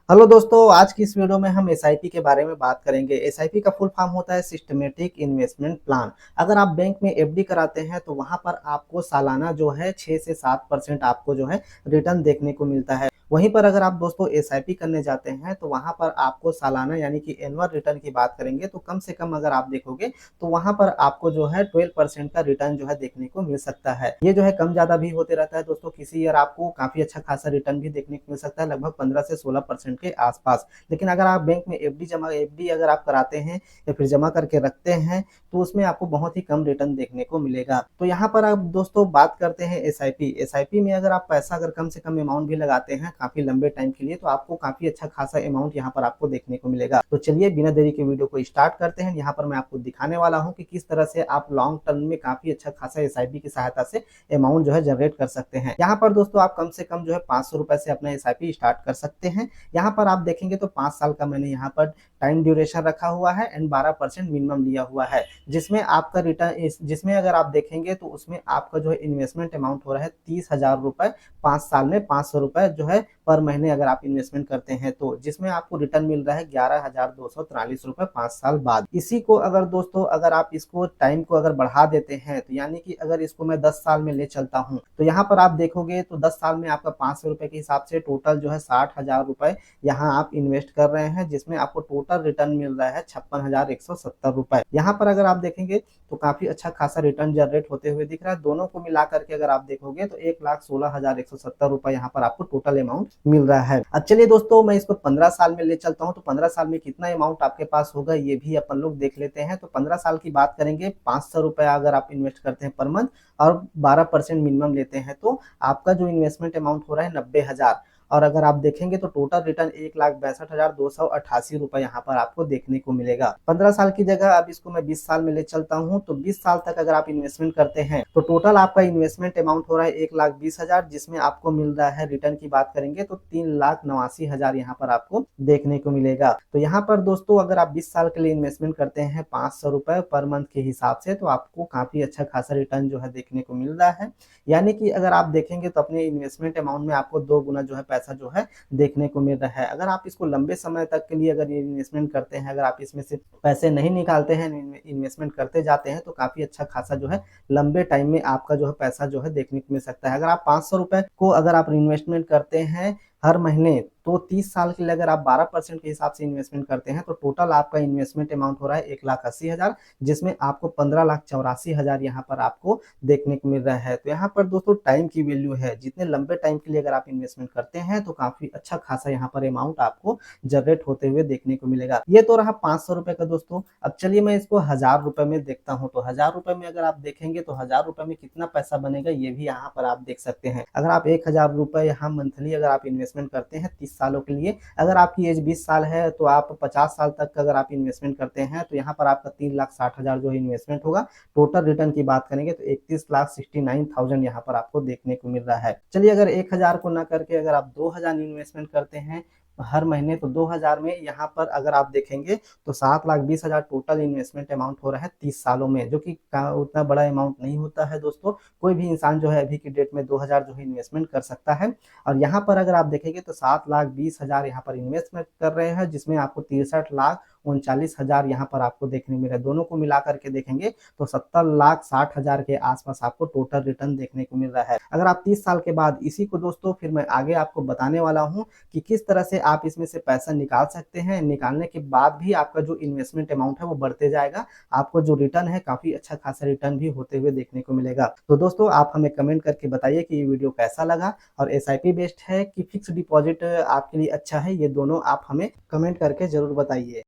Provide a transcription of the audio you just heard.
Hello दोस्तों, आज की इस वीडियो में हम एसआईपी के बारे में बात करेंगे। एसआईपी का फुल फॉर्म होता है सिस्टमेटिक इन्वेस्टमेंट प्लान। अगर आप बैंक में एफडी कराते हैं तो वहां पर आपको सालाना जो है 6 से 7% आपको जो है रिटर्न देखने को मिलता है। वहीं पर अगर आप दोस्तों एसआईपी करने जाते हैं तो वहां पर आपको सालाना यानी कि एनुअल रिटर्न की बात करेंगे तो कम से कम अगर आप देखोगे तो वहां पर आपको जो है 12% का रिटर्न जो है देखने को मिल सकता है। ये जो है कम ज्यादा भी होते रहता है दोस्तों। किसी ईयर आपको काफी अच्छा खासा रिटर्न भी देखने को मिल सकता है, लगभग 15 से 16% के आसपास। लेकिन अगर आप बैंक में एफडी अगर आप कराते हैं या फिर जमा करके रखते हैं तो उसमें आपको बहुत ही कम रिटर्न देखने को मिलेगा। तो यहाँ पर आप दोस्तों बात करते हैं एसआईपी। एसआईपी में अगर आप पैसा अगर कम से कम अमाउंट भी लगाते हैं काफी लंबे टाइम के लिए तो आपको काफी अच्छा खासा अमाउंट यहाँ पर आपको देखने को मिलेगा। तो चलिए बिना देरी के वीडियो को स्टार्ट करते हैं। यहाँ पर मैं आपको दिखाने वाला हूँ कि किस तरह से आप लॉन्ग टर्म में काफी अच्छा खासा एसआईपी की सहायता से अमाउंट जो है जनरेट कर सकते हैं। यहाँ पर दोस्तों आप कम से कम जो है 500 रुपए से अपना एसआईपी स्टार्ट कर सकते हैं। यहाँ पर आप देखेंगे तो 5 साल का मैंने यहाँ पर टाइम ड्यूरेशन रखा हुआ है एंड 12% मिनिमम लिया हुआ है, जिसमें आपका रिटर्न जिसमें अगर आप देखेंगे तो उसमें आपका जो है इन्वेस्टमेंट अमाउंट हो रहा है 30,000 रुपए। 5 साल में 500 रुपए जो है पर महीने अगर आप इन्वेस्टमेंट करते हैं तो जिसमें आपको रिटर्न मिल रहा है 11,243 रुपए 5 साल बाद। इसी को अगर दोस्तों अगर आप इसको टाइम को अगर बढ़ा देते हैं तो यानी कि अगर इसको मैं 10 साल में ले चलता हूँ तो यहाँ पर आप देखोगे तो 10 साल में आपका 500 रुपए के हिसाब से टोटल जो है 60,000 रुपए यहाँ आप इन्वेस्ट कर रहे हैं, जिसमें आपको टोटल रिटर्न मिल रहा है 56,170 रुपए। यहाँ पर अगर आप देखेंगे तो काफी अच्छा खासा रिटर्न जनरेट होते हुए दिख रहा है। दोनों को मिला करके अगर आप देखोगे तो 1,16,170 रुपए यहाँ पर आपको टोटल अमाउंट मिल रहा है। अब चलिए दोस्तों मैं इसको 15 साल में ले चलता हूँ तो 15 साल में कितना अमाउंट आपके पास होगा ये भी अपन लोग देख लेते हैं। तो 15 साल की बात करेंगे, 500 रुपए अगर आप इन्वेस्ट करते हैं पर मंथ और 12% मिनिमम लेते हैं तो आपका जो इन्वेस्टमेंट अमाउंट हो रहा है 90,000। और अगर आप देखेंगे तो टोटल रिटर्न 1,62,288 रुपए यहाँ पर आपको देखने को मिलेगा। 15 साल की जगह अब इसको मैं 20 साल में ले चलता हूँ तो 20 साल तक अगर आप इन्वेस्टमेंट करते हैं तो टोटल आपका इन्वेस्टमेंट अमाउंट हो रहा है 1,20,000, जिसमें आपको मिल रहा है रिटर्न की बात करेंगे तो 3,89,000 यहाँ पर आपको देखने को मिलेगा। तो यहाँ पर दोस्तों अगर आप 20 साल के लिए इन्वेस्टमेंट करते हैं 500 रुपए पर मंथ के हिसाब से तो आपको काफी अच्छा खासा रिटर्न जो है देखने को मिल रहा है। यानी कि अगर आप देखेंगे तो अपने इन्वेस्टमेंट अमाउंट में आपको 2 गुना जो है पैसा जो है देखने को मिल रहा है। अगर आप इसको लंबे समय तक के लिए अगर ये इन्वेस्टमेंट करते हैं, अगर आप इसमें से पैसे नहीं निकालते हैं, इन्वेस्टमेंट करते जाते हैं तो काफी अच्छा खासा जो है लंबे टाइम में आपका जो है पैसा जो है देखने को मिल सकता है। अगर आप 500 रुपए को अगर आप इन्वेस्टमेंट करते हैं हर महीने तो 30 साल के लिए अगर आप 12% के हिसाब से इन्वेस्टमेंट करते हैं तो टोटल आपका इन्वेस्टमेंट अमाउंट हो रहा है 1,80,000, जिसमें आपको 15,84,000 यहाँ पर आपको देखने को मिल रहा है। तो यहाँ पर दोस्तों टाइम की वैल्यू है, जितने लंबे टाइम के लिए अगर आप इन्वेस्टमेंट करते हैं तो काफी अच्छा खासा यहाँ पर अमाउंट आपको जनरेट होते हुए देखने को मिलेगा। ये तो रहा 500 रुपए का दोस्तों। अब चलिए मैं इसको 1,000 रुपए में देखता हूँ तो 1,000 रुपए में अगर आप देखेंगे तो 1,000 रुपए में कितना पैसा बनेगा ये भी यहाँ पर आप देख सकते हैं। अगर आप 1,000 रुपए यहाँ मंथली अगर आप इन्वेस्टमेंट करते हैं 30 सालों के लिए, अगर आपकी एज 20 साल है तो आप 50 साल तक अगर आप इन्वेस्टमेंट करते हैं तो यहाँ पर आपका 3,60,000 जो इन्वेस्टमेंट होगा। टोटल रिटर्न की बात करेंगे तो 31,69,000 यहाँ पर आपको देखने को मिल रहा है। चलिए अगर 1,000 को ना करके अगर आप 2,000 इन्वेस्टमेंट करते हैं हर महीने तो 2,000 में यहाँ पर अगर आप देखेंगे तो 7,20,000 टोटल इन्वेस्टमेंट अमाउंट हो रहा है 30 सालों में, जो कि उतना बड़ा अमाउंट नहीं होता है दोस्तों। कोई भी इंसान जो है अभी की डेट में 2,000 जो है इन्वेस्टमेंट कर सकता है। और यहाँ पर अगर आप देखेंगे तो 7,20,000 यहाँ पर इन्वेस्टमेंट कर रहे हैं, जिसमें आपको 63,39,000 यहाँ पर आपको देखने मिल रहा है। दोनों को मिला करके देखेंगे तो 70,60,000 के आसपास आपको टोटल रिटर्न देखने को मिल रहा है। अगर आप 30 साल के बाद इसी को दोस्तों फिर मैं आगे आपको बताने वाला हूँ कि किस तरह से आप इसमें से पैसा निकाल सकते हैं। निकालने के बाद भी आपका जो इन्वेस्टमेंट अमाउंट है वो बढ़ते जाएगा, आपको जो रिटर्न है काफी अच्छा खासा रिटर्न भी होते हुए देखने को मिलेगा। तो दोस्तों आप हमें कमेंट करके बताइए कि ये वीडियो कैसा लगा और एसआईपी बेस्ड है कि फिक्स डिपॉजिट आपके लिए अच्छा है, ये दोनों आप हमें कमेंट करके जरूर बताइए।